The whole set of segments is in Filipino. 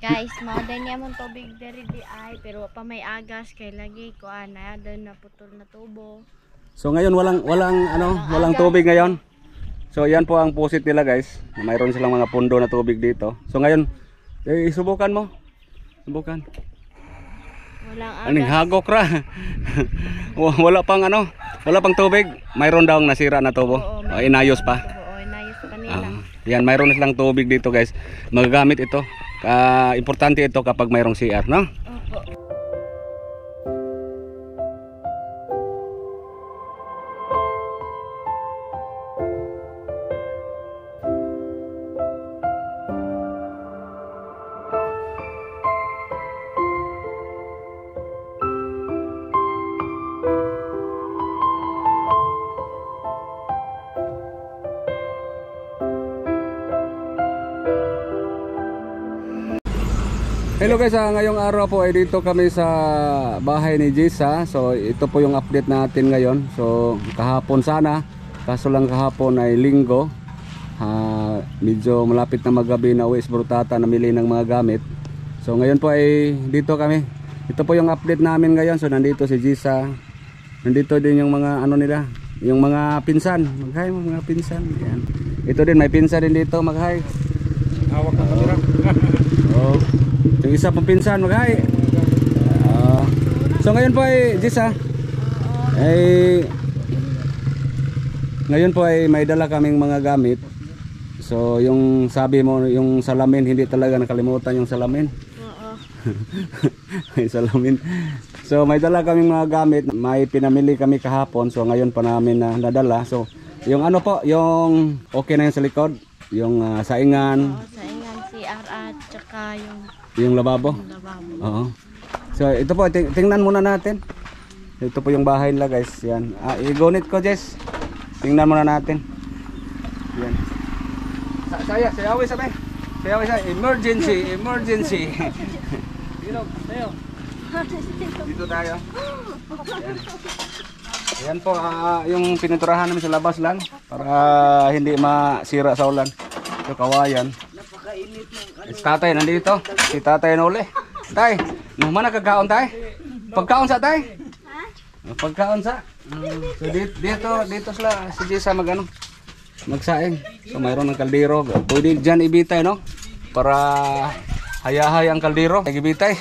Guys, mauday niya mong tubig dari di ay pero pa may agas kay lagi ko ana doon na putol na tubo. So ngayon walang tubig ngayon. So yan po ang pusit nila guys. Mayroon silang mga pundo na tubig dito. So ngayon subukan mo. Subukan. Walang Aning agas. hagok ra. Wala pang tubig. Mayroon daw nasira na tubo. Oo, Inayos pa. Oo, inayos pa nila. Yan, mayroon na silang tubig dito guys. Magagamit ito. Importante ito kapag mayroong CR, no? Opo. Hello guys, ngayong araw po ay dito kami sa bahay ni Jisa. So ito po yung update natin ngayon. So kahapon sana, kaso lang kahapon ay linggo. Medyo malapit na maggabi na uwi si Brutata namili ng mga gamit. So ngayon po ay dito kami. Ito po yung update namin ngayon. So nandito si Jisa. Nandito din yung mga ano nila, yung mga pinsan. Mag-hi mga pinsan. Yan. Ito din may pinsan din dito, mag-hi. Hawak ang kamera. Oh. Yung isa pong pinsan, mag-hi. So ngayon po ay Jisa. Ngayon po ay may dala kaming mga gamit. So yung sabi mo yung salamin, hindi talaga nakalimutan yung salamin. Oo. May salamin. So may dala kaming mga gamit. May pinamili kami kahapon. So ngayon pa namin nadala. So yung ano po, yung okay na yung sa likod. Yung saingan. Oo, sa ingan CR at tsaka Yung lababo. lababo. Oo. So ito po, tingnan muna natin. Ito po yung bahay nila guys. Yan. I-gonit ko Jess. Tingnan muna natin. Yan. Sayawi sabay. Sayawi sa emergency. Dito tayo. Dito tayo. Yan. Ayan po, yung pininturahan namin sa labas lang para hindi masira sa ulan. Ito kawayan. Si tatay nandito. Si tatay na uli. Tay, mana kagkaon tay? Pagkaon sa tay? Pagkaon sa? So dito sila si Jessa magsaing. So mayroon ng kaldero. Pwede dyan ibitay, no? Para hayahay ang kaldero. Ibitay.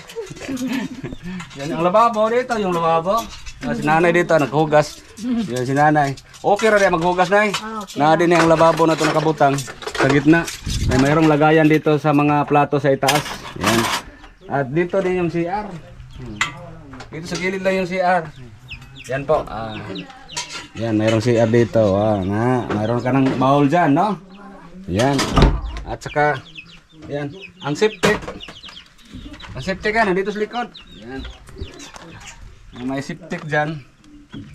Yan ang lababo dito, yung lababo. Si nanay dito naghugas. Yan si nanay. Okay ra rin maghugas nay. Na din ang lababo na to nakabutang sa gitna. May mayroong lagayan dito sa mga plato sa itaas. Yan. At dito din yung CR. Dito sa gilid lang yung CR. Yan po. Yan, mayroong CR dito. Mayroon ka ng bowl dyan, no? Yan. At saka, yan. Ang septic. Ang septic ka, nandito sa likod. Yan. May septic dyan.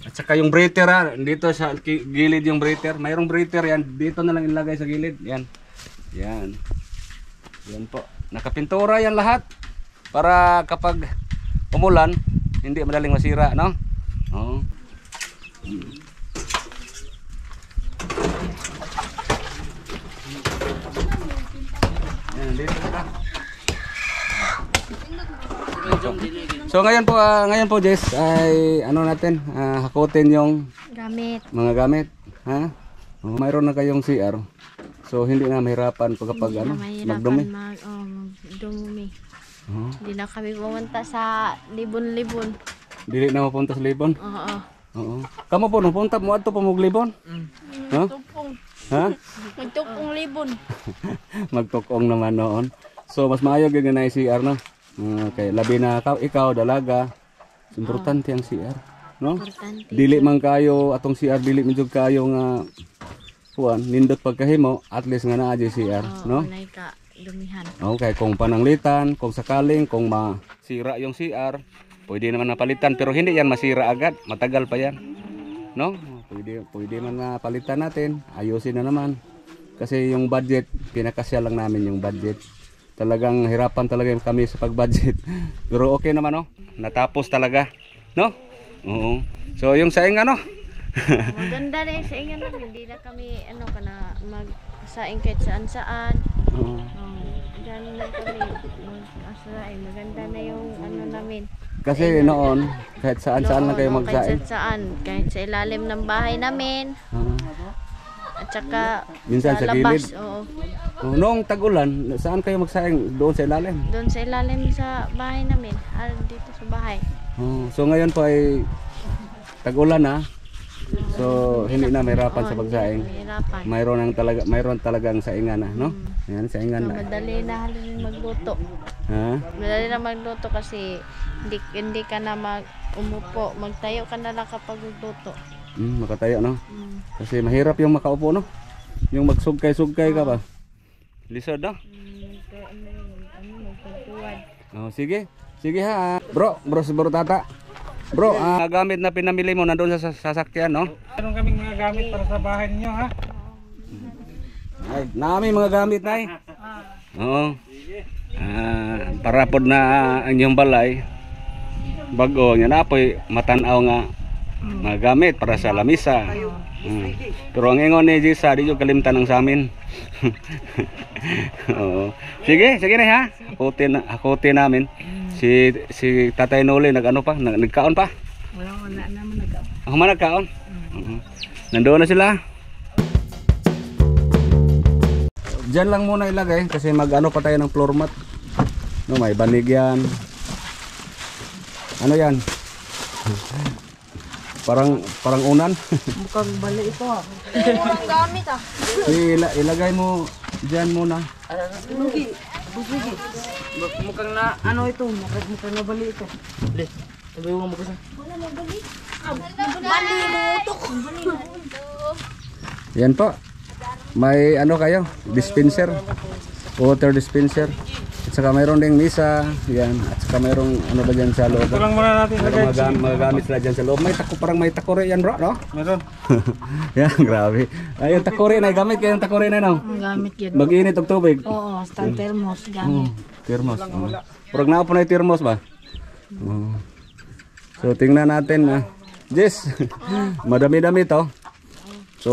At saka yung breather dito sa gilid yung breather. Mayroong breather yan. Dito na lang ilagay sa gilid. Yan. Yan. Yan po. Nakapintura yan lahat. Para kapag umulan, hindi madaling masira, no? Oo. Yan, dito ka. So ngayon po Jess ay ano natin hakutin yung Gamit. mga gamit, ha? Mayroon na kayong CR. So hindi na mahirapan kapag magdumi. Magdumi. Hindi na kami pumunta sa libon-libon. Dili na mapunta sa Libon. Oo. Oo. Kamo po punta mo adto pamog Libon? Ha? Tupong. Ha? Magtupong libon. Magtukong naman noon. So mas maayo gyud na CR, no? Okay, labi na ikaw dalaga. Importante ang CR, no? Importante. Dili man kayo atong CR dili medyo kayo nga kuan nindot pagkahimo at least nga naa CR, no? Walay ka dumihan. Okay, kung pananglitan, kung sakaling kung masira yung CR, pwede naman napalitan pero hindi yan masira agad, matagal pa yan, no? Pwede man mapalitan natin, ayusin na naman. Kasi yung budget, pinakasya lang namin yung budget. Talagang hirapan talaga kami sa pag-budget. Pero okay naman, no? Natapos talaga, no? Oo. So yung saing Maganda rin sa inyo namin. Hindi na kami magsaing kahit saan saan. Oo. Diyan na kami. Maganda na yung ano namin. Kasi noon, kahit saan-saan lang kayo Kahit magsaing. saan. Kahit sa ilalim ng bahay namin. Oo. At saka Minsan sa labas. gilid. Oo. Noong tag-ulan, saan kayo magsaing? Doon sa ilalim. Doon sa ilalim sa bahay namin. Dito sa bahay. So ngayon po ay tag-ulan na. So hindi na mahirapan sa Oo, pagsaing. Mahirapan. Mayroon talagang saingan na, no? Yan, saingan So, na. madali na halin magluto. Ha? Madali na magluto kasi hindi ka na umupo. Magtayo ka na lang kapag magluto. Makatayo, no? Kasi mahirap yung makaupo, no? Yung magsugkay-sugkay ka ba? Lisod, no? Magpagtuwad. Oh, sige. Sige ha. Bro tata. Bro, gamit na pinamili mo nandoon sa sasakyan, no? Meron kaming mga gamit para sa bahay ninyo, ha? Ay, namin mga gamit na eh. Oo. Para pod na ang inyong balay. Bago nya na po'y matanaw nga mga gamit para sa lamisa. Pero ang ingon ni Jisa, di yung kalimtan ng sa amin. Oo. Sige na ha. Akutin namin. Si Tatay Noli nagano pa, nagkaon pa. Wala naman nagkaon. Ako man nagkaon. Nandoon na sila. Diyan lang muna ilagay kasi mag-ano pa tayo ng floor mat. No, may banig yan. Ano yan? Parang unan. Mukhang bali ito ha. Walang gamit ah. Ilagay mo diyan muna. Bugi. Mukhang na ano ito, mukhang na bali ito. Le, sabi mo mo kasi. Bali mo utok. Yan po. May ano kayo? Dispenser. Water dispenser. At saka mayroon ding misa. Yan. At saka mayroong ano ba dyan sa loob? Ito lang muna natin lagay. Mga gamit sila dyan sa loob. May parang may takore yan bro, no? Meron. Yan, grabe. Ay, yung takore na. Gamit kayo yung takore na, no? Gamit yan. Mag-init og tubig. Oo, stand thermos gamit. Thermos. Purag na po na yung thermos ba? So, tingnan natin. Jess, madami-dami to. So,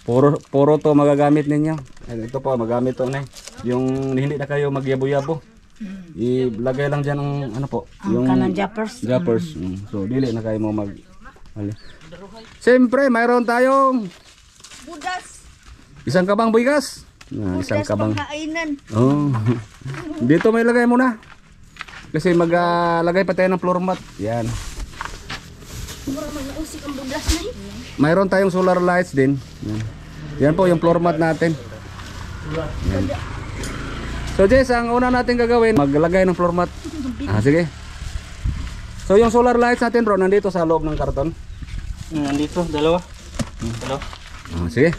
puro to magagamit ninyo. Ito po, magamit to na. Yung hindi na kayo magyabo-yabo. Ilagay lang dyan ang ano po. Yung Kanang jappers. Jappers. So, dili na kayo mo Siyempre, mayroon tayong Budas. isang kabang bigas. Isang kabang. Kainan. Oh. Dito may lagay muna. Kasi maglagay pa tayo ng floor mat. Yan. Mayroon tayong solar lights din. Yan po yung floor mat natin. Yan. So Jess, ang una natin gagawin, maglagay ng floor mat. Sige. So yung solar lights natin bro, nandito sa loob ng karton. Nandito, dalawa. Sige.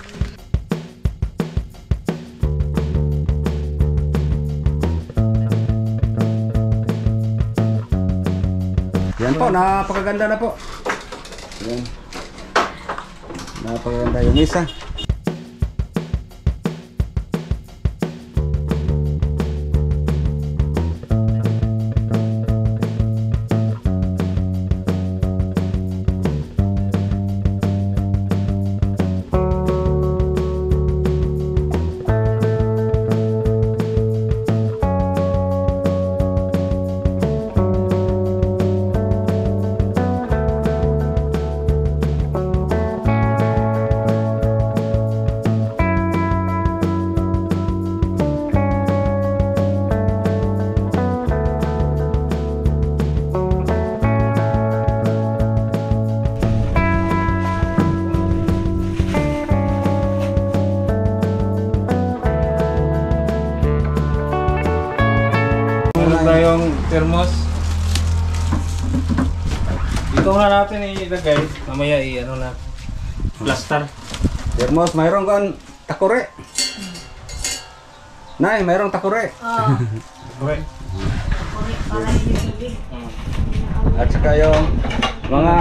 Yan po, napakaganda na po. Yan. Napakaganda yung misa. Tayong thermos. Dito nga natin ilagay. Mamaya ano na. Plaster. Thermos, mayroon kan takore. Nay, mayroong takore. Okay. At saka yung mga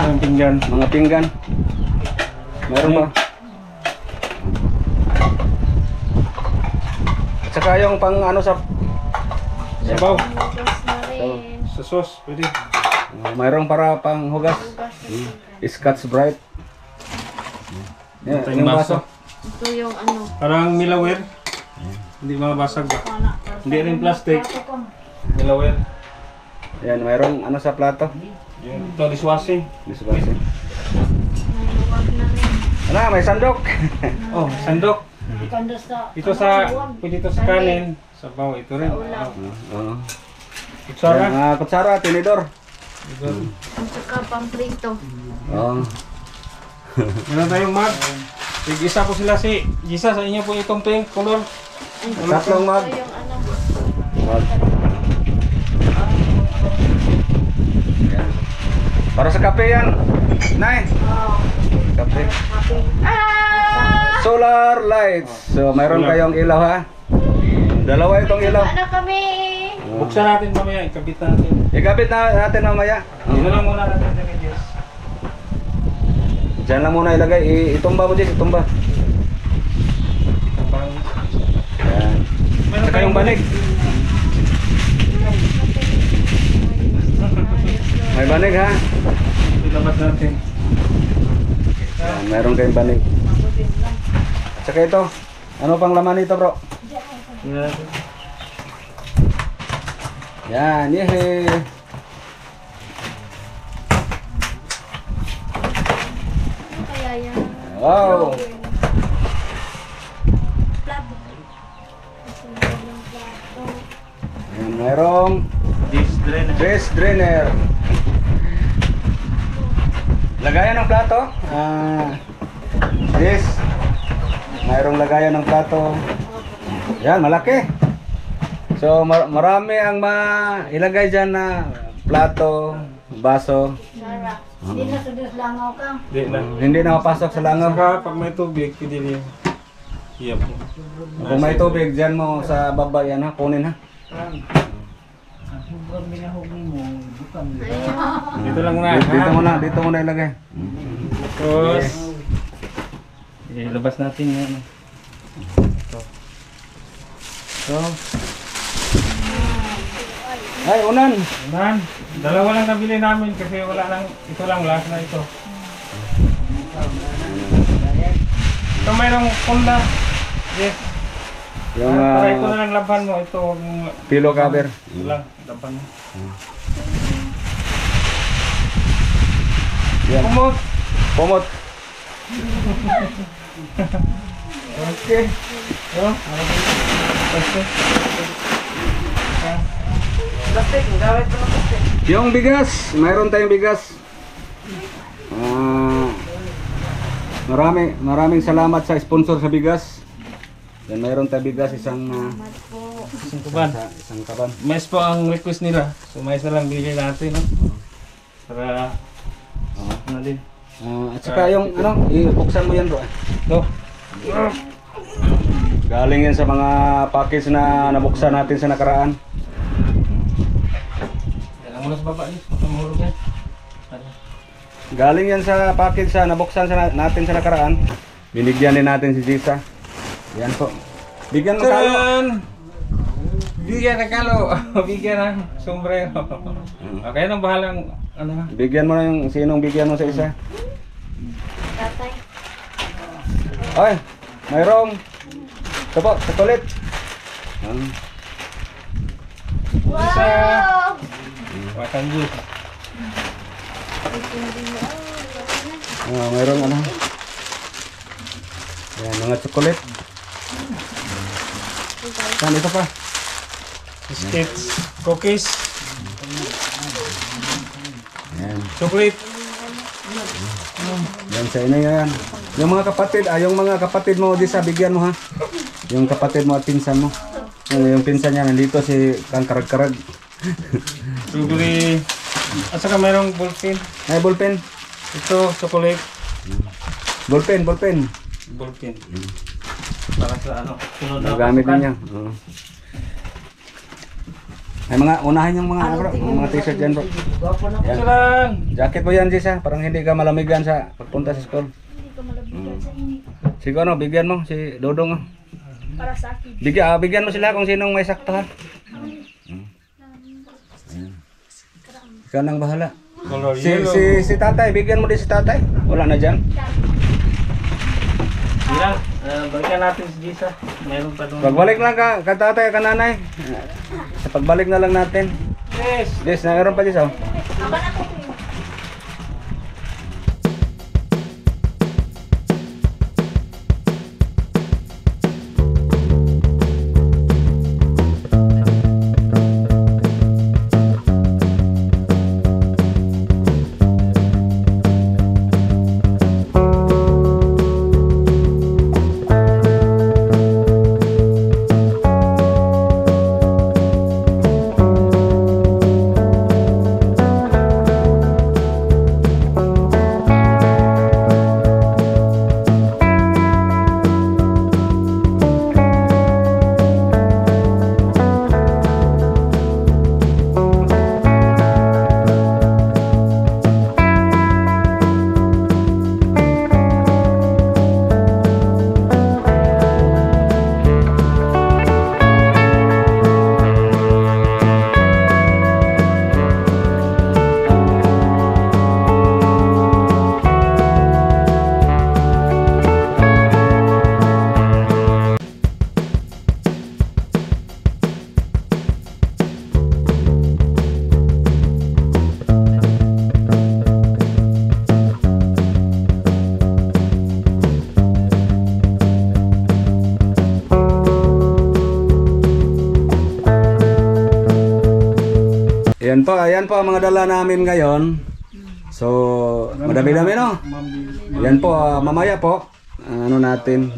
pinggan. Mayroon ba? At saka yung pang ano sa Sabaw. Budas na rin. Sa sauce, pwede. mayroong para pang hugas. Scotch Brite. Yan, Ito yung yung baso. Ito yung ano. Parang Milaware. Hindi mabasag ba? Hindi rin plastic. Dalawa yan. Yan, mayroong ano sa plato. Yung ito, dishwashing. Disbase. May luwag na rin. Ano, may sandok. Oh, sandok. Ikanda sa... Ito sa, pwede ito sa kanin. Sa baw, ito rin. ulam. Oo. Kutsara. Kutsara, tinidor. Ito. Ang saka pamprito. Oo. Meron tayong mug. Tig-isa po sila si Gisa sa inyo po itong pink color. Tatlong mug. Ito yung ano. Mug. Yan. Para sa kape yan. Nay. Kape. Solar lights. So, mayroon kayong ilaw ha. Dalawa itong ilaw. Wala na kami. Buksan natin mamaya, ikabit natin. Ikabit na natin mamaya. Dito lang muna natin sa Jess. Diyan lang muna ilagay. Itumba mo, Jess. Itumba. Tapang. Yan. Meron Saka yung banig. May banig ha. Ilabas natin. Yan, meron kayong banig. Saka ito. Ano pang laman nito, bro? Yan. Yan, yehe. Ano kaya yan? Wow. Yan, mayroong This drain. dish drainer. Lagayan ng plato. This. Mayroong lagayan ng plato. Yan, malaki. So marami ang mailagay dyan na plato, baso. Sarap. Hindi na sa Diyos langaw ka. Di na. Hindi na mapasok sa langaw. Saka pag may tubig, pwede rin. Yep. Kung may tubig dyan mo sa baba yan ha, kunin ha. Dito lang muna. Dito muna ilagay. Tapos, ilabas natin yan. Ito. So, Ay, unan. unan. Dalawa lang nabili namin kasi wala lang, ito lang last na ito. Ito mayroong punda. Yes. Yung Para ito na lang laban mo. Ito, huwag mong pillow cover. ito lang, laban mo. Yan. Kumot. Kumot. Okay. Oh, plastic. Plastic, gamit ko ng plastic. Yung bigas, mayroon tayong bigas. Maraming salamat sa sponsor sa bigas. Yan, mayroon tayong bigas, isang Isang kuban. isang kaban. Mais po ang request nila. So mais na lang bigay natin, no? Para ano din. At saka yung ano, ibuksan mo yan bro. Ito. Galing yan sa mga package na nabuksan natin sa nakaraan. Yan ang muna sa baba niyo. Baka mahulog yan. Galing yan sa package sa nabuksan natin sa nakaraan. Binigyan din natin si Jisa. Yan po. Bigyan mo talo. Tadaan! Bigyan ng kalo. Bigyan ng sombrero. Okay, nang bahalang ano. Bigyan mo na yung sinong bigyan mo sa isa. Tatay. Ay, mayroong ito po, chocolate. Isa. Wakan juice. Mayroong ano. Yan, mga chocolate. Saan ito pa? Biscuits. Cookies. Yan. Chocolate. Yan sa inyo yan. Yung mga kapatid mo di sa bigyan mo ha. Yung kapatid mo at pinsan mo. Yung pinsan niya nandito si Kang Karag-Karag. Strawberry. At saka mayroong ballpen. Ay, ballpen. Ito, chocolate. Ballpen. Ballpen. Para sa ano. Sunod na Gamit pasukan. niya. Ay, unahin yung mga ano bro, yung mga t-shirt dyan bro. Ito lang. Jacket mo yan Jisa, parang hindi ka malamigan sa pagpunta sa school. Hindi ka malabigan sa init. Sige ano, bigyan mo si Dodong. Para sa akin. Bigyan mo sila kung sinong may sakto ha. Ikaw nang bahala. Color Si, yellow. si, si tatay, bigyan mo din si tatay. Wala na dyan. Ilan? Balikan natin si Gisa. Meron pa doon. Pagbalik lang ka tatay, ka nanay. Sa pagbalik na lang natin. Yes! Yes, mayroon pa dito. Ayan po ang mga dala namin ngayon. So, madami-dami no? Ayan po, mamaya po. Ano natin,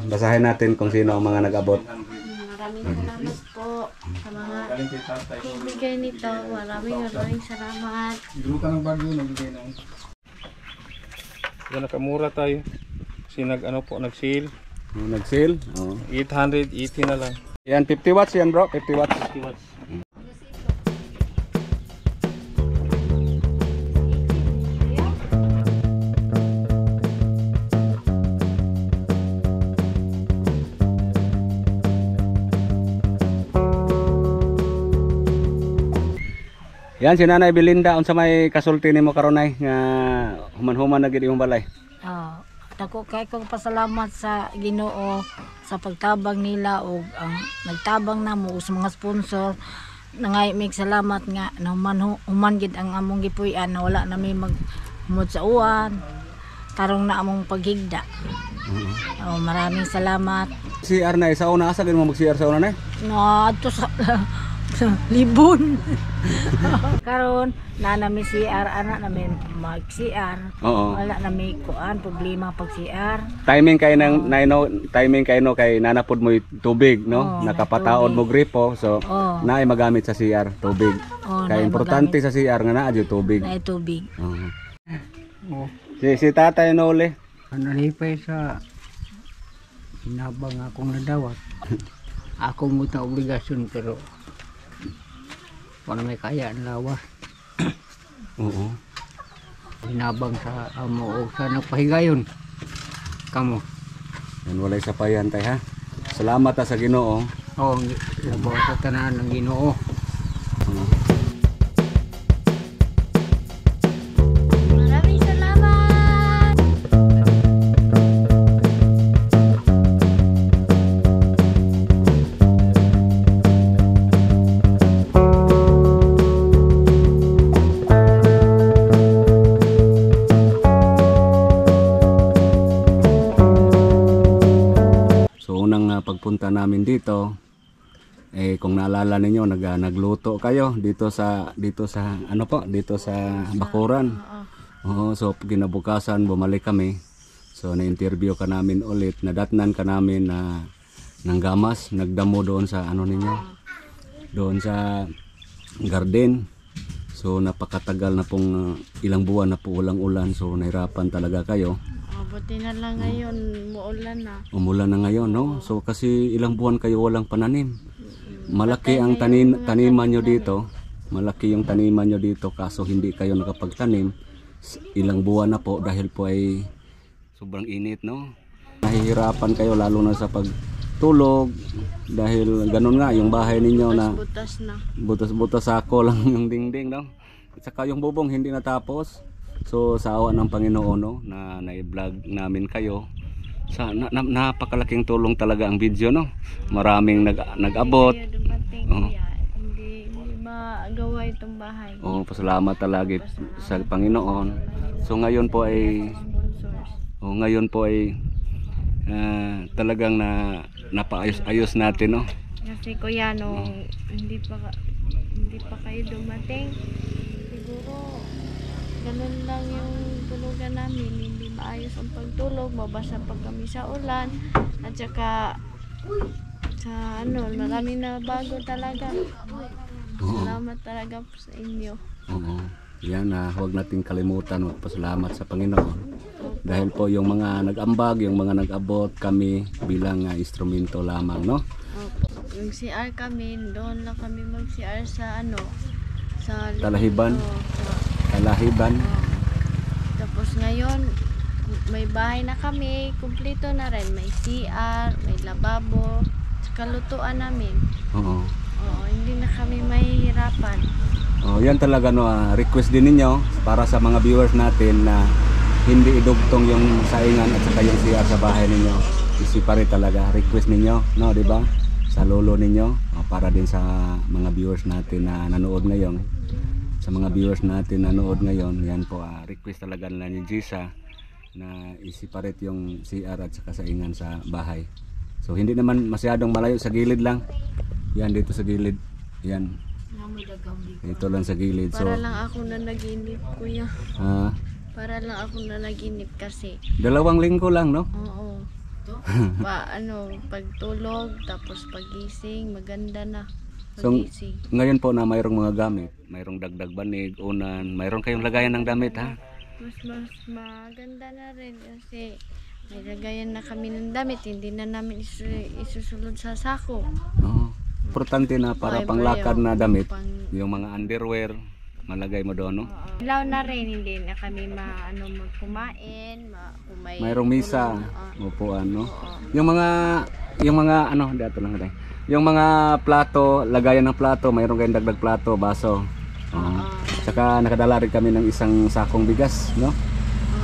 basahin natin kung sino ang mga nag-abot. Maraming salamat po sa mga nagbigay nito. Maraming salamat. So, nakamura tayo. Kasi nag-sale. Nag-sale? Oo. 880 na lang. Yan, 50 watts yan bro, 50 watts. 50 watts. Yan si Nanay Belinda unsa may kasulti nimo karon ay nga human-human na gid imong balay. Dako kay kong pasalamat sa Ginoo sa pagtabang nila o ang nagtabang namo sa mga sponsor. Nangay mig salamat nga na human gid ang among gipuy-an na wala na may maghumot sa uwan. Tarong na among paghigda. Maraming salamat. CR na sa una asa gid mo mag-CR sa una nay? No, adto sa Libon. Karon na namin CR ana namin mag CR. Oo. Wala namin kuan problema pag CR. Timing kay nang timing kay no kay nanapod mo tubig no, Oo, nakapataod mo gripo so Oo. naay magamit sa CR tubig. Oo, Kay naay importante sa CR nga naa jud tubig. Na tubig. Oo. Si tatay Nole. Nalipay sa hinabang akong nadawat. Akong muta obligasyon pero wala may kaya ang lawas. Oo. Hinabang sa amo o sa nagpahigayon. Kamo. Yan walay sapayan tay ha. Salamat ta sa Ginoo. Oo, labaw sa tanan ng Ginoo. Maraming salamat. So unang pagpunta namin dito kung naalala ninyo nagluto kayo dito sa ano po dito sa Bakuran. Oo, so kinabukasan bumalik kami. So na-interview ka namin ulit, nadatnan ka namin na ng gamas, nagdamo doon sa ano ninyo. Doon sa garden. So napakatagal na pong ilang buwan na po walang ulan, so nahirapan talaga kayo. Buti na lang ngayon, muulan na. Umulan na ngayon, no? So kasi ilang buwan kayo walang pananim. Malaki ang taniman nyo dito. Malaki yung taniman nyo dito kaso hindi kayo nakapagtanim. Ilang buwan na po dahil po ay sobrang init, no? Nahihirapan kayo lalo na sa pagtulog dahil ganun nga yung bahay ninyo na Butas na. butas-butas ako lang yung dingding, no? At saka yung bubong hindi natapos. So sa awa ng Panginoon, no, na i-vlog namin kayo Napakalaking tulong talaga ang video, no? Maraming nag-abot. Hindi kayo dumating Oo. kuya. Hindi magawa itong bahay. Oh, pasalamat talaga sa Panginoon. So ngayon po ay Sponsors. talagang napaayos-ayos natin, no? Kasi kuya, nung hindi pa kayo dumating, siguro ganun lang yung tulugan namin. Hindi maayos ang pagtulog, mabasa pa kami sa ulan, at saka sa marami na bago talaga. Salamat talaga po sa inyo. Oo. Yan, huwag nating kalimutan magpasalamat sa Panginoon. Dahil po yung mga nag-ambag, yung mga nag-abot, kami bilang instrumento lamang, no? Opo. Yung CR kami, doon lang kami mag-CR sa sa Talahiban. Oo, Talahiban. Tapos ngayon, may bahay na kami, kumpleto na rin. May CR, may lababo, saka lutuan namin. Oo. Oo, hindi na kami mahihirapan. Oh, yan talaga, no, request din ninyo para sa mga viewers natin na hindi idugtong yung saingan at saka yung CR sa bahay ninyo. Isipare talaga, request ninyo, no, di ba? Sa lolo ninyo, para din sa mga viewers natin na nanood ngayon. Sa mga viewers natin na nanood ngayon, yan po, request talaga nila ni Jisa na isiparate yung CR at saka saingan sa bahay. So hindi naman masyadong malayo, sa gilid lang. Yan, dito sa gilid. Yan. Dito lang sa gilid. So, Para lang ako na naginip, kuya. Para lang ako na naginip kasi. 2 linggo lang, no? Oo. Pagtulog, tapos pagising, maganda na. So, Pagising. ngayon po na mayroong mga gamit, mayroong dagdag banig, unan, mayroong kayong lagayan ng damit, ha? Mas maganda na rin kasi may lagayan na kami ng damit, hindi na namin isusulod sa sako. Oo. Importante na para Ay, panglakad na damit, pang- yung mga underwear, malagay mo doon, no? Ilaw na rin, hindi na kami magkumain, kung may Mayroong misa, tulong, upuan, no? oo. Yung mga dito lang tayo. Yung mga plato, lagayan ng plato, mayroong kayong dagdag plato, baso. Saka nakadala rin kami ng isang sakong bigas, no?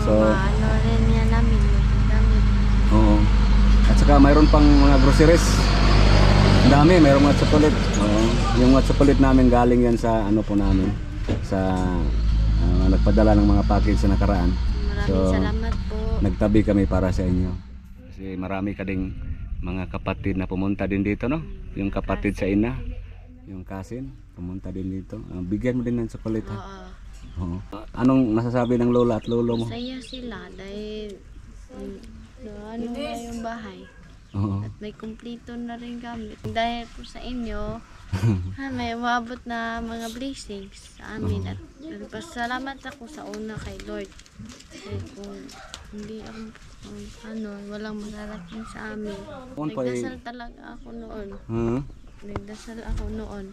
So, rin yan namin, damit. oo. At saka mayroon pang mga groceries. Ang dami, mayroong mga chocolate. Oo. Yung mga chocolate namin galing yan sa po namin. Sa nagpadala ng mga package sa nakaraan. Maraming salamat po. Nagtabi kami para sa inyo. Kasi marami ka ding mga kapatid na pumunta din dito, no? Yung kapatid sa ina, yung cousin, pumunta din dito. Bigyan mo din ng chocolate, ha? Oo. Oo. Anong masasabi ng lola at lolo mo? Saya sila dahil na yung bahay. Oo. At may kumpleto na rin kami. Dahil po sa inyo, may umabot na mga blessings sa amin. At pasalamat ako sa una kay Lord. Kasi kung hindi ako, walang mararating sa amin. Nagdasal talaga ako noon. Nagdasal ako noon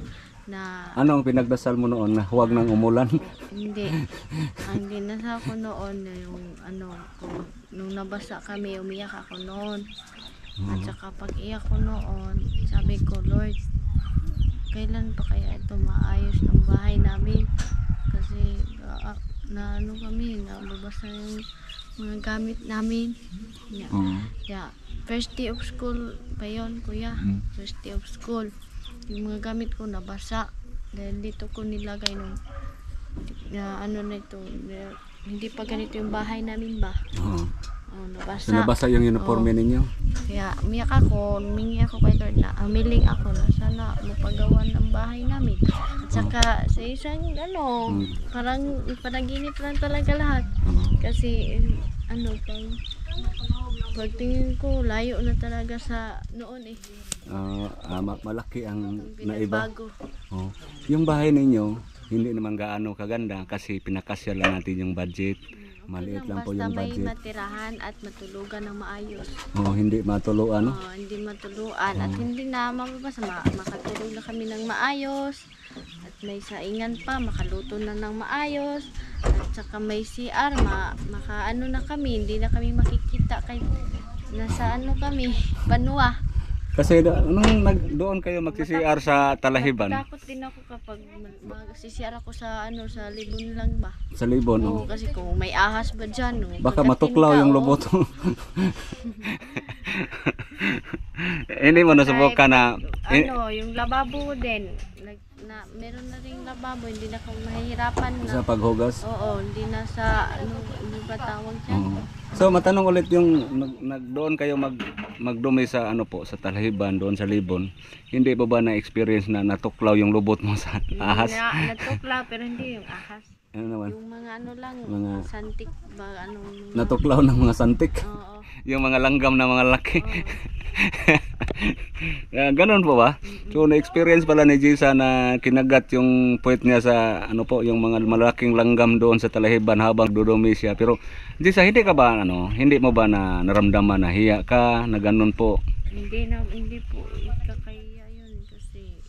na Anong pinagdasal mo noon na huwag nang umulan? hindi. Ang dinasal ko noon na yung nung nabasa kami, umiyak ako noon. At saka pag iyak ko noon, sabi ko, Lord, kailan pa kaya ito maayos ng bahay namin? Kasi kami, nababasa yung mga gamit namin. Yeah. First day of school pa yun, kuya. First day of school. Yung mga gamit ko nabasa. Dahil dito ko nilagay nung hindi pa ganito yung bahay namin ba? Oo. Nabasa. Nabasa yung uniforme ninyo? Kaya umiyak ako, humingi ako kay Lord na amiling ako na sana mapagawa ng bahay namin. At saka sa isang parang panaginip lang talaga lahat. Kasi pagtingin ko layo na talaga sa noon eh. Malaki ang naiba. Bago. Oh. Yung bahay ninyo, hindi naman gaano kaganda kasi pinakasya lang natin yung budget. Maliit lang po yung Basta may budget. matirahan at matulugan ng maayos. Hindi matuluan, no? Hindi matuluan at hindi na mababasa. Makatulog na kami ng maayos. At may saingan pa, makaluto na ng maayos. At saka may CR, makaano na kami. Hindi na kami makikita kay nasa kami, Banwa. Kasi nung doon kayo mag-CCR sa Talahiban, Takot din ako kapag magsisiyar ako sa ano sa libon lang ba. sa Libon, Oo, kasi kung may ahas ba dyan, baka pagdating matuklaw ka, yung oo. lubot mo. Hindi mo nasubukan na Ano, yung lababo din. Meron na ring lababo, hindi na ako mahihirapan na. sa paghugas. Oo, hindi na sa ano, hindi ba tawag dyan? Oo. So matanong ulit yung doon kayo magdumi sa ano po sa Talahiban doon sa Libon. Hindi pa ba na-experience na natuklaw yung lubot mo sa ahas? Natukla pero hindi yung ahas. Ano naman? Yung mga ano lang, Mga- santik ba ano. Natuklaw ng mga santik. Oo. Yung mga langgam na mga laki. Ganon po ba? So na-experience pala ni Jisa na kinagat yung puwet niya sa ano po, yung mga malaking langgam doon sa Talahiban habang dudumi siya. Pero Jisa, hindi ka ba ano, hindi mo ba na naramdaman na hiya ka na ganon po? Hindi po ikakaya yun kasi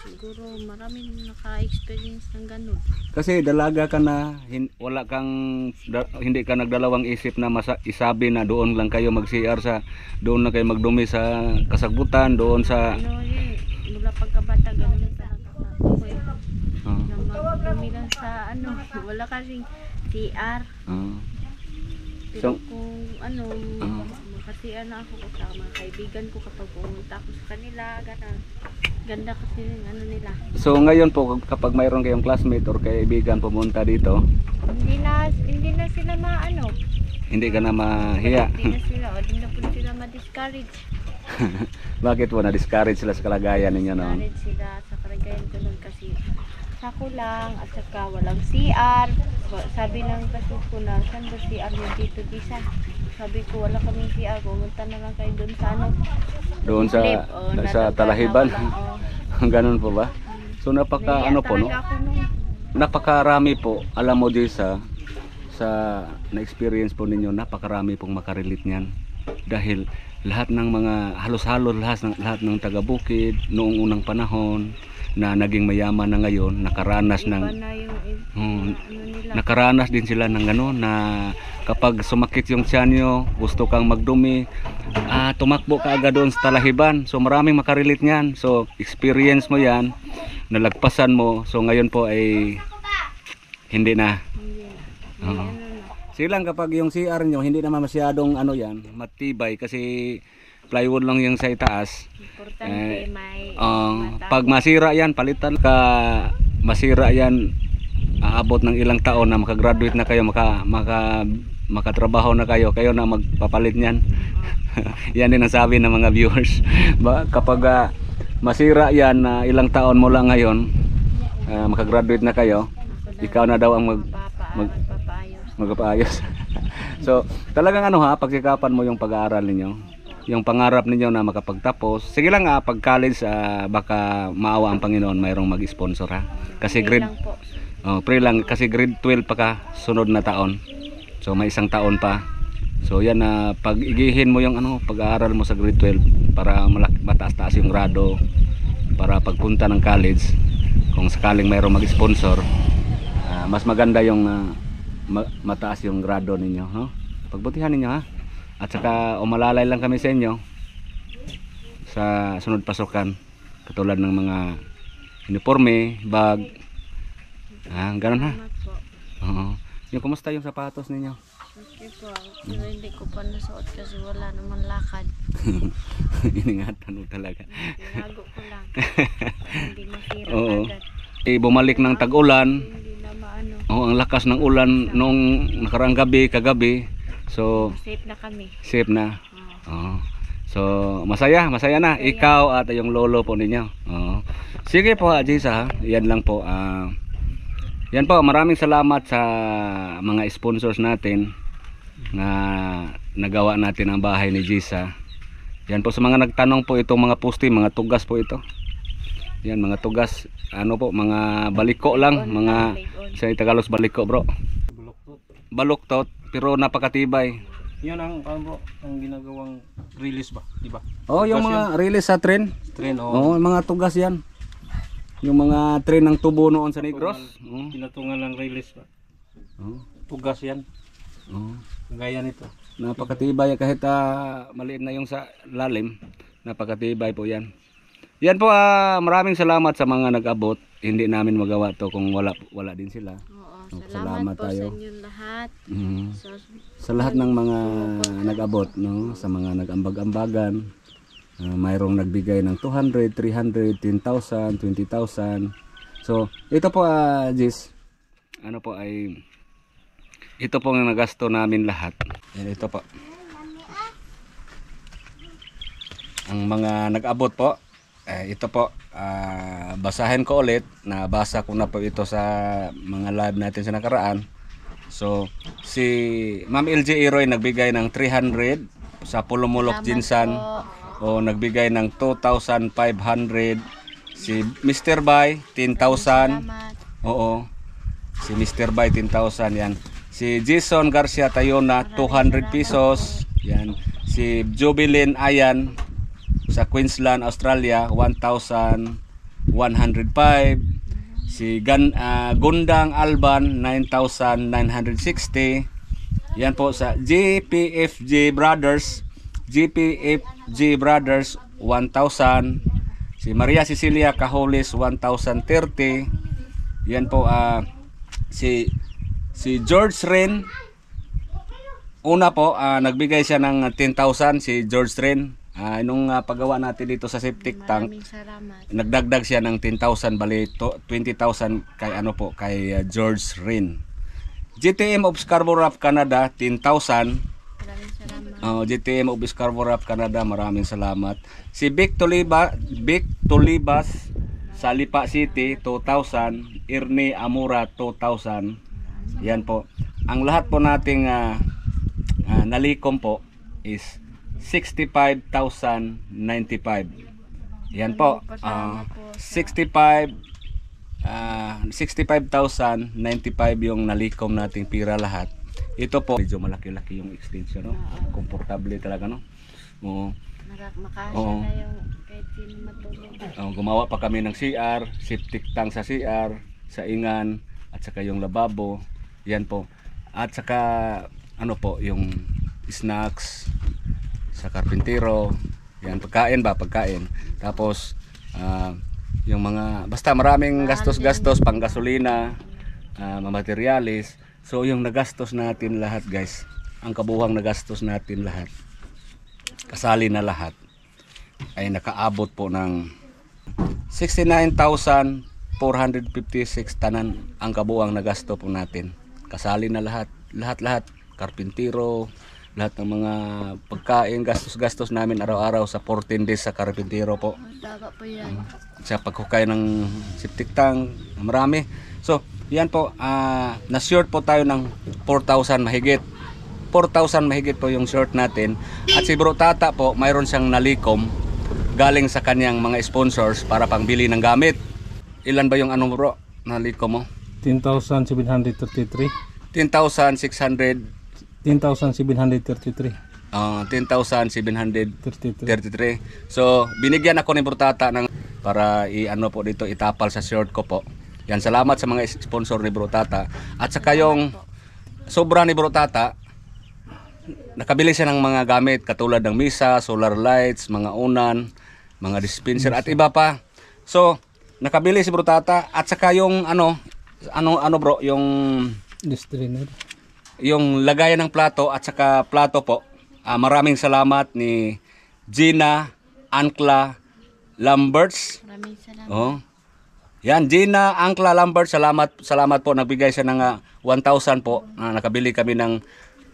siguro maraming naka-experience ng ganun. Kasi dalaga ka na, hindi ka nagdalawang isip na isabi na doon lang kayo mag-CR doon lang kayo magdumi sa kasagutan, doon sa Ano yun, mula pagkabata ganun talaga ako eh. Na magdumi lang sa ano, wala kasing CR. Pero So- kung ano, makasiya na ako sa mga kaibigan ko kapag pumunta ako sa kanila, ganun. Ganda kasi yung ano nila. So ngayon po kapag mayroon kayong classmate or kaibigan pumunta dito, Hindi na sila maano. hindi ka na mahiya. Hindi na sila, o hindi na po sila ma-discourage. Bakit po na-discourage sila sa kalagayan ninyo noon? Discourage sila sa kalagayan ko nun kasi sako lang at saka walang CR. Sabi ng kasus ko na, saan ba CR mo dito, Disa? Sabi ko, wala kaming CR, pumunta na lang kayo doon sa ano. Doon sa Live, o, sa nadagan Talahiban. na wala, Ganun po ba? So napaka Nahiya ano po no? talaga ako nung Napakarami po, alam mo din sa na-experience po ninyo, napakarami pong makarelate niyan. Dahil lahat ng mga halos-halos lahat ng taga-bukid noong unang panahon na naging mayaman na ngayon, nakaranas iba ng na yung Hmm. ano nila. nakaranas din sila ng gano'n na kapag sumakit yung tiyan nyo, gusto kang magdumi, tumakbo ka agad doon sa Talahiban. So maraming makarelate niyan. So experience mo yan, nalagpasan mo. So ngayon po ay hindi na. Hindi na. Oo. Ano na. Silang kapag yung CR nyo, hindi naman masyadong ano yan, matibay kasi plywood lang yung sa itaas. Importante may Pag masira yan, palitan ka, masira yan, aabot ng ilang taon na makagraduate na kayo, makatrabaho na kayo na magpapalit niyan. Yan din ang sabi ng mga viewers. Kapag masira yan, ilang taon mo lang ngayon, makagraduate na kayo, ikaw na daw ang magpapaayos. So talagang pagsikapan mo yung pag-aaral ninyo, yung pangarap ninyo na makapagtapos. Sige lang pag college baka maawa ang Panginoon, mayroong mag-sponsor ha. Kasi grade pre lang kasi grade 12 pa ka sunod na taon. So may isang taon pa. So yan pag-igihin mo yung pag-aaral mo sa grade 12 para mataas-taas yung grado para pagpunta ng college. Kung sakaling mayroong mag-sponsor, mas maganda yung mataas yung grado ninyo, no? Pagbutihan ninyo ha. At saka umalalay lang kami sa inyo sa sunod pasukan, katulad ng mga uniforme, bag, ganun ha. Oo. Yung kumusta yung sapatos ninyo? Okay po, pero hindi ko pa nasuot kasi wala naman lakad. Iningatan mo talaga. Tinago ko lang. Hindi masira Oo. agad. Bumalik ng tag-ulan. Hindi na maano. Ang lakas ng ulan noong nakaraang kagabi. So Safe na kami. safe na. Oo. So masaya na ikaw at yung lolo po ninyo. Oo. Sige po Jisa, yan lang po. Yan po, maraming salamat sa mga sponsors natin na nagawa natin ang bahay ni Jisa. Yan po sa mga nagtanong po, itong mga poste, mga tugas po ito. Yan mga tugas, mga baliko lang, mga sa Tagalog baliko bro. Baluktot, pero napakatibay. Yun ang ginagawang release ba, di ba? Oh, yung mga release sa train. Train Oh, mga tugas yan. Yung mga train ng tubo noon sa Negros. Tinatungan ng release ba? Oh. Tugas yan. Oh. Gaya nito. Napakatibay kahit maliit na yung sa lalim. Napakatibay po yan. Yan po, maraming salamat sa mga nag-abot. Hindi namin magawa to kung wala din sila. Oo, Salamat salamat po tayo. sa inyong lahat. So, Sa lahat ng mga nag-abot, no? Sa mga nag-ambag-ambagan, mayroong nagbigay ng 200, 300, 10,000, 20,000. So, ito po, Jis, ano po ay, ito po ang nagasto namin lahat. Yan, ito po. Ang mga nag-abot po, ito po, basahin ko ulit. Nabasa ko na po ito sa mga live natin sa nakaraan. So, si Ma'am LJ Iroy nagbigay ng 300 sa Pulumulok salamat Jinsan. po. O nagbigay ng 2,500. Si Mr. Bay 10,000. Salamat. Oo. Si Mr. Bay 10,000 yan. Si Jason Garcia Tayona 200 pesos. Yan. Si Jubilin Ayan sa Queensland, Australia 1,105. Si Gundang Alban 9,960. Yan po sa GPFG Brothers 1,000. Si Maria Cecilia Cajoles 1,030. Yan po si George Ren. Una po nagbigay siya ng 10,000 si George Ren. Nung paggawa natin dito sa septic tank, Maraming salamat. nagdagdag siya ng 10,000 bali 20,000 kay kay George Rin. GTM of Scarborough, Canada 10,000. Maraming salamat. GTM of Scarborough, Canada, maraming salamat. Si Vic Tolibas sa Lipa City 2,000. Ernie Amura 2,000. Yan po. Ang lahat po nating nalikom po is 65,095. Yan po. 65,095 yung nalikom nating pira lahat. Ito po, medyo malaki-laki yung extension, no? Komportable talaga, no? Oo. Makasya Oo. na yung kahit sino matulog. Gumawa pa kami ng CR, septic tank sa CR, sa ingan, at saka yung lababo. Yan po. At saka, ano po, yung snacks sa karpintero. Yan, pagkain. Tapos, yung mga, basta maraming gastos-gastos, pang gasolina, materialis. So, yung nagastos natin lahat, guys, ang kabuhang nagastos natin lahat, kasali na lahat, ay nakaabot po ng 69,456 tanan ang kabuang nagasto po natin. Kasali na lahat, karpintero, lahat ng mga pagkain, gastos-gastos namin araw-araw sa 14 days sa karpintero po. Taga po yan. Sa paghukay ng septic tank, marami. So, yan po, na-short po tayo ng 4,000 mahigit. 4,000 mahigit po yung short natin. At si Bro Tata po, mayroon siyang nalikom galing sa kanyang mga sponsors para pangbili ng gamit. Ilan ba yung bro, nalikom mo? 10,733. 10,600. 10,733. 10,733. So, binigyan ako ni Bro Tata ng para po dito itapal sa short ko po. Yan, salamat sa mga sponsor ni Bro Tata. At saka yung sobra ni Bro Tata, nakabili siya ng mga gamit katulad ng misa, solar lights, mga unan, mga dispenser at iba pa. So, nakabili si Bro Tata at saka yung ano bro, yung Distrainer. yung lagayan ng plato at saka plato po. Maraming salamat ni Gina Ancla Lamberts. Maraming salamat. Oh. Yan, Gina Ancla Lambert, salamat po. Nagbigay siya ng 1,000 po. Nakabili kami ng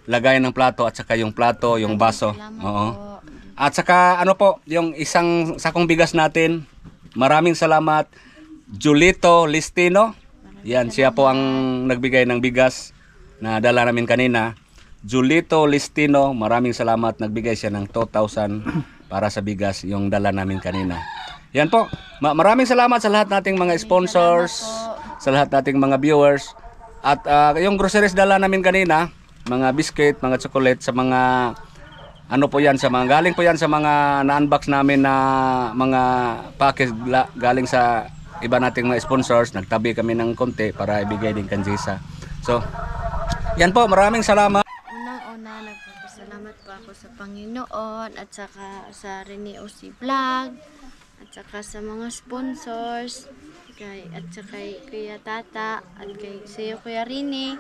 lagayan ng plato at saka yung plato, yung baso. Salamat Oo. po. At saka yung isang sakong bigas natin. Maraming salamat. Julito Listino. Yan, siya po ang nagbigay ng bigas na dala namin kanina. Julito Listino, maraming salamat. Nagbigay siya ng 2,000 para sa bigas yung dala namin kanina. Yan po. Maraming salamat sa lahat nating mga sponsors, sa lahat nating mga viewers. At yung groceries dala namin kanina, mga biscuit, mga chocolate, sa mga po yan, sa mga galing po yan sa mga na-unbox namin na mga package galing sa iba nating mga sponsors. Nagtabi kami ng konti para ibigay din kan Jisa. So, yan po, maraming salamat. Unang-una, nagpapasalamat po ako po sa Panginoon at saka sa Rene OC Vlog at saka sa mga sponsors at saka kay Kuya Tata at kay sa'yo Kuya Rene,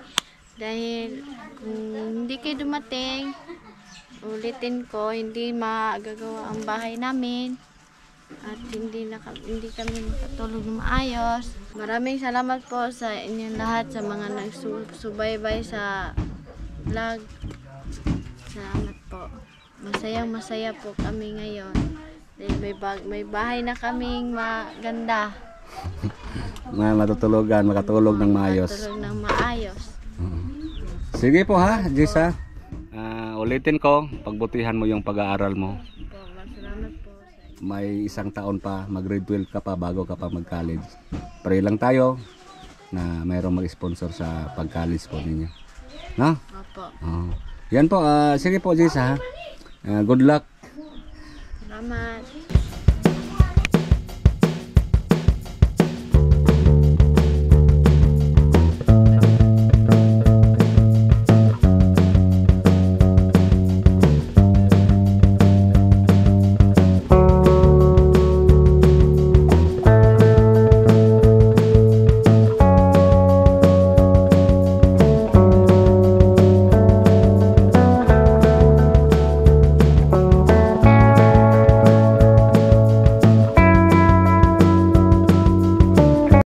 dahil kung hindi kayo dumating, ulitin ko, hindi magagawa ang bahay namin at hindi kami makatulog na maayos. Maraming salamat po sa inyong lahat, sa mga nagsubaybay sa vlog. Salamat po. Masaya po kami ngayon. Dahil may bahay na kaming maganda. Matutulugan, makatulog ng maayos. Matulog ng maayos. Sige po ha, Jessa. Ulitin ko, pagbutihan mo yung pag-aaral mo. Po, salamat po sa inyo. May isang taon pa, mag-grade 12 ka pa bago ka pa mag-college. Pray lang tayo na mayroong mag-sponsor sa pag-college po ninyo. No? Opo. Oh. Yan po, sige po Jessa ha. Good luck. Salamat.